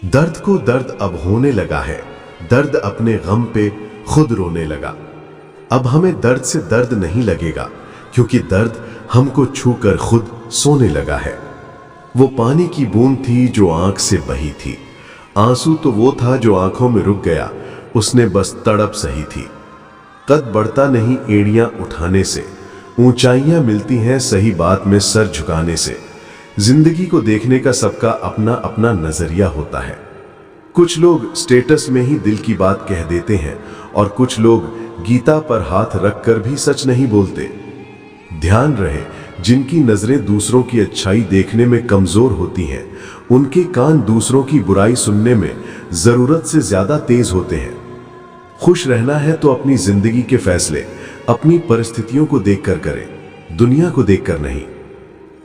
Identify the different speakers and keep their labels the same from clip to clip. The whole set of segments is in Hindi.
Speaker 1: दर्द को दर्द अब होने लगा है, दर्द अपने गम पे खुद रोने लगा। अब हमें दर्द से दर्द नहीं लगेगा, क्योंकि दर्द हमको छूकर खुद सोने लगा है। वो पानी की बूंद थी जो आंख से बही थी, आंसू तो वो था जो आंखों में रुक गया, उसने बस तड़प सही थी। कद बढ़ता नहीं एड़ियां उठाने से, ऊंचाइयां मिलती हैं सही बात में सर झुकाने से। जिंदगी को देखने का सबका अपना अपना नजरिया होता है। कुछ लोग स्टेटस में ही दिल की बात कह देते हैं और कुछ लोग गीता पर हाथ रखकर भी सच नहीं बोलते। ध्यान रहे, जिनकी नजरें दूसरों की अच्छाई देखने में कमजोर होती हैं, उनके कान दूसरों की बुराई सुनने में जरूरत से ज्यादा तेज होते हैं। खुश रहना है तो अपनी जिंदगी के फैसले अपनी परिस्थितियों को देखकर करें, दुनिया को देखकर नहीं।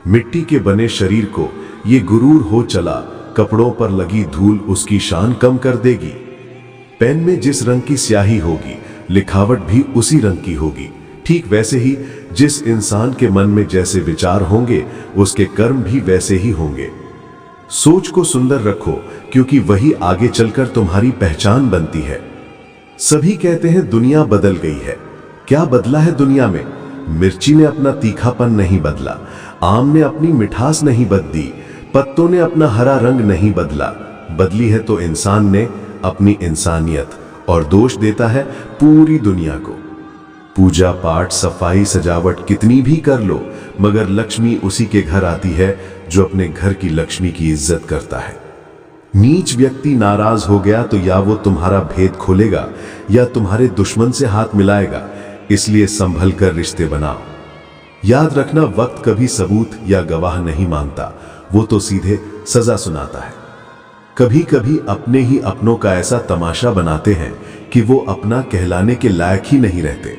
Speaker 1: मिट्टी के बने शरीर को ये गुरूर हो चला, कपड़ों पर लगी धूल उसकी शान कम कर देगी। पेन में जिस रंग की स्याही होगी, लिखावट भी उसी रंग की होगी। ठीक वैसे ही जिस इंसान के मन में जैसे विचार होंगे, उसके कर्म भी वैसे ही होंगे। सोच को सुंदर रखो, क्योंकि वही आगे चलकर तुम्हारी पहचान बनती है। सभी कहते हैं दुनिया बदल गई है। क्या बदला है दुनिया में? मिर्ची ने अपना तीखापन नहीं बदला, आम ने अपनी मिठास नहीं बदली, पत्तों ने अपना हरा रंग नहीं बदला। बदली है तो इंसान ने अपनी इंसानियत, और दोष देता है पूरी दुनिया को। पूजा पाठ सफाई सजावट कितनी भी कर लो, मगर लक्ष्मी उसी के घर आती है जो अपने घर की लक्ष्मी की इज्जत करता है। नीच व्यक्ति नाराज हो गया तो या वो तुम्हारा भेद खोलेगा या तुम्हारे दुश्मन से हाथ मिलाएगा, इसलिए संभल कर रिश्ते बनाओ। याद रखना, वक्त कभी सबूत या गवाह नहीं मांगता, वो तो सीधे सजा सुनाता है। कभी कभी अपने ही अपनों का ऐसा तमाशा बनाते हैं कि वो अपना कहलाने के लायक ही नहीं रहते।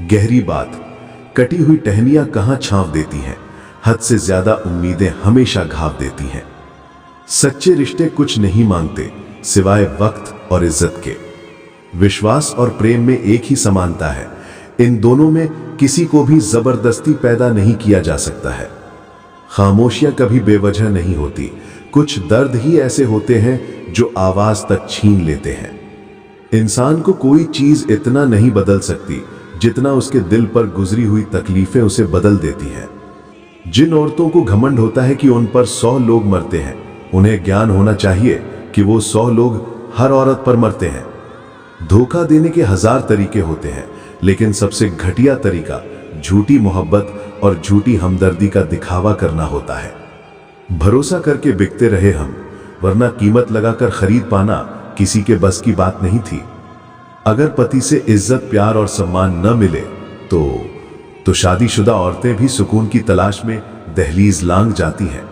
Speaker 1: गहरी बात, कटी हुई टहनियां कहां छांव देती हैं, हद से ज्यादा उम्मीदें हमेशा घाव देती हैं। सच्चे रिश्ते कुछ नहीं मांगते सिवाय वक्त और इज्जत के। विश्वास और प्रेम में एक ही समानता है, इन दोनों में किसी को भी जबरदस्ती पैदा नहीं किया जा सकता है। खामोशियां कभी बेवजह नहीं होती, कुछ दर्द ही ऐसे होते हैं जो आवाज तक छीन लेते हैं। इंसान को कोई चीज इतना नहीं बदल सकती जितना उसके दिल पर गुजरी हुई तकलीफें उसे बदल देती हैं। जिन औरतों को घमंड होता है कि उन पर 100 लोग मरते हैं, उन्हें ज्ञान होना चाहिए कि वो 100 लोग हर औरत पर मरते हैं। धोखा देने के 1000 तरीके होते हैं, लेकिन सबसे घटिया तरीका झूठी मोहब्बत और झूठी हमदर्दी का दिखावा करना होता है। भरोसा करके बिकते रहे हम, वरना कीमत लगाकर खरीद पाना किसी के बस की बात नहीं थी। अगर पति से इज्जत प्यार और सम्मान न मिले तो शादीशुदा औरतें भी सुकून की तलाश में दहलीज लांघ जाती हैं।